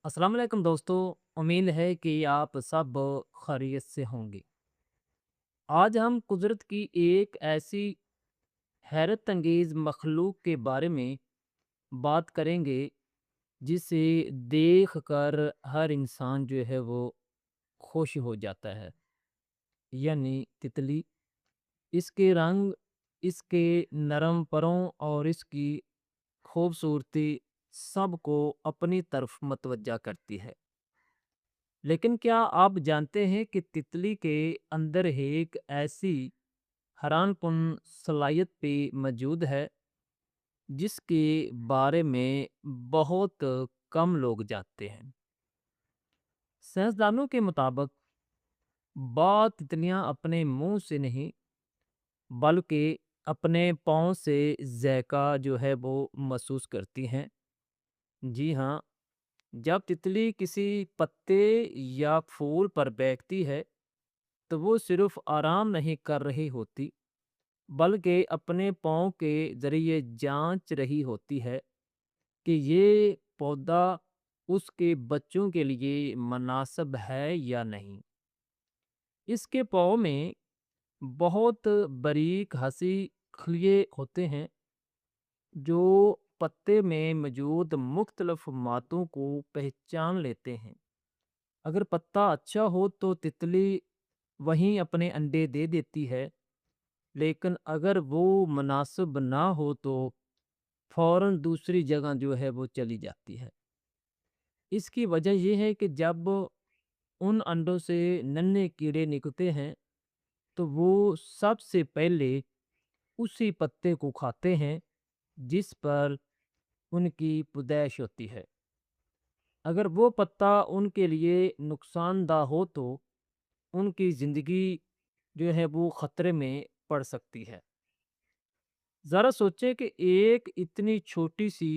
अस्सलाम वालेकुम दोस्तों। उम्मीद है कि आप सब खैरियत से होंगे। आज हम कुदरत की एक ऐसी हैरत अंगेज मखलूक के बारे में बात करेंगे जिसे देख कर हर इंसान जो है वो खुश हो जाता है, यानी तितली। इसके रंग, इसके नरम परों और इसकी खूबसूरती सबको अपनी तरफ मतवज्जा करती है। लेकिन क्या आप जानते हैं कि तितली के अंदर एक ऐसी हैरानकुन सलाहियत भी मौजूद है जिसके बारे में बहुत कम लोग जानते हैं। साइंसदानों के मुताबिक बहुत तितलियां अपने मुंह से नहीं बल्कि अपने पाँव से जायका जो है वो महसूस करती हैं। जी हाँ, जब तितली किसी पत्ते या फूल पर बैठती है तो वो सिर्फ आराम नहीं कर रही होती, बल्कि अपने पाँव के ज़रिए जांच रही होती है कि ये पौधा उसके बच्चों के लिए मुनासिब है या नहीं। इसके पाँव में बहुत बारीक हंसी खलिए होते हैं जो पत्ते में मौजूद मुख्तलिफ मादों को पहचान लेते हैं। अगर पत्ता अच्छा हो तो तितली वहीं अपने अंडे दे देती है, लेकिन अगर वो मुनासिब ना हो तो फौरन दूसरी जगह जो है वो चली जाती है। इसकी वजह ये है कि जब उन अंडों से नन्हे कीड़े निकलते हैं तो वो सबसे पहले उसी पत्ते को खाते हैं जिस पर उनकी पैदाइश होती है। अगर वो पत्ता उनके लिए नुकसानदा हो तो उनकी ज़िंदगी जो है वो खतरे में पड़ सकती है। ज़रा सोचें कि एक इतनी छोटी सी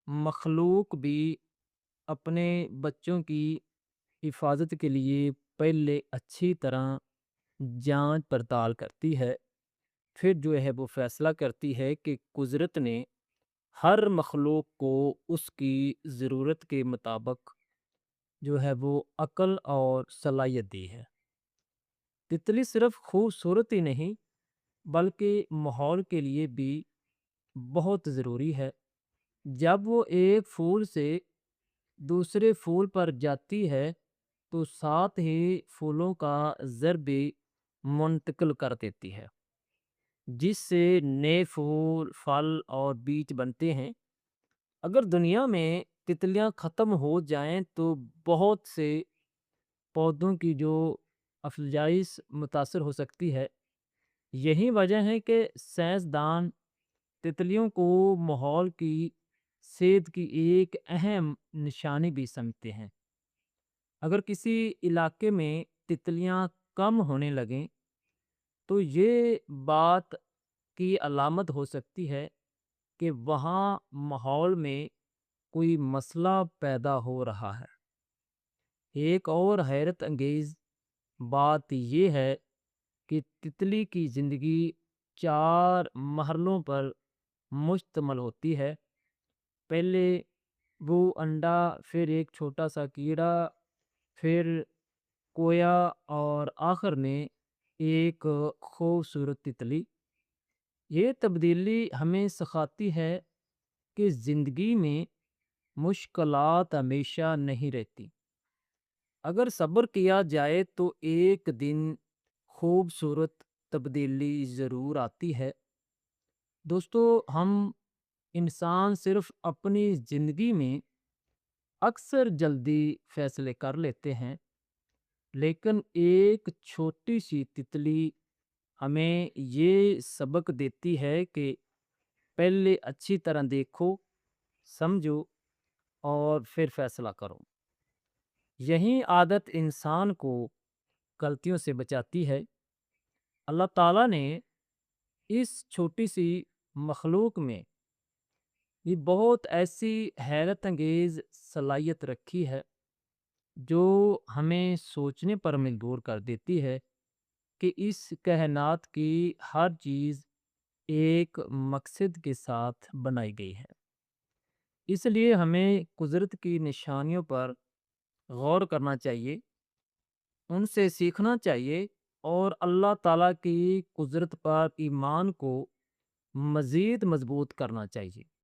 मखलूक भी अपने बच्चों की हिफाजत के लिए पहले अच्छी तरह जांच पड़ताल करती है, फिर जो है वो फैसला करती है कि कुदरत ने हर मखलूक को उसकी ज़रूरत के मुताबिक जो है वो अक्ल और सलाहियत दी है। तितली सिर्फ खूबसूरत ही नहीं बल्कि माहौल के लिए भी बहुत ज़रूरी है। जब वो एक फूल से दूसरे फूल पर जाती है तो साथ ही फूलों का जर भी मुंतकिल कर देती है, जिससे नए फूल फल और बीज बनते हैं। अगर दुनिया में तितलियां ख़त्म हो जाएं तो बहुत से पौधों की जो अफजाइश मुतासर हो सकती है। यही वजह है कि साइंसदान तितलियों को माहौल की सेहत की एक अहम निशानी भी समझते हैं। अगर किसी इलाके में तितलियां कम होने लगें तो ये बात की अलामत हो सकती है कि वहाँ माहौल में कोई मसला पैदा हो रहा है। एक और हैरत अंगेज बात यह है कि तितली की ज़िंदगी 4 मरहलों पर मुश्तमल होती है। पहले वो अंडा, फिर एक छोटा-सा कीड़ा, फिर कोया और आखिर में एक खूबसूरत तितली। ये तब्दीली हमें सिखाती है कि ज़िंदगी में मुश्किलात हमेशा नहीं रहती। अगर सब्र किया जाए तो एक दिन खूबसूरत तब्दीली ज़रूर आती है। दोस्तों, हम इंसान सिर्फ अपनी ज़िंदगी में अक्सर जल्दी फैसले कर लेते हैं, लेकिन एक छोटी सी तितली हमें ये सबक देती है कि पहले अच्छी तरह देखो, समझो और फिर फैसला करो। यही आदत इंसान को गलतियों से बचाती है। अल्लाह ताला ने इस छोटी सी मखलूक में ये बहुत ऐसी हैरत अंगेज सलाहियत रखी है जो हमें सोचने पर मजबूर कर देती है कि इस कायनात की हर चीज़ एक मकसद के साथ बनाई गई है। اس لیے ہمیں قدرت کی نشانیوں پر غور کرنا چاہیے، ان سے سیکھنا چاہیے اور اللہ تعالیٰ کی قدرت پر ایمان کو مزید مضبوط کرنا چاہیے۔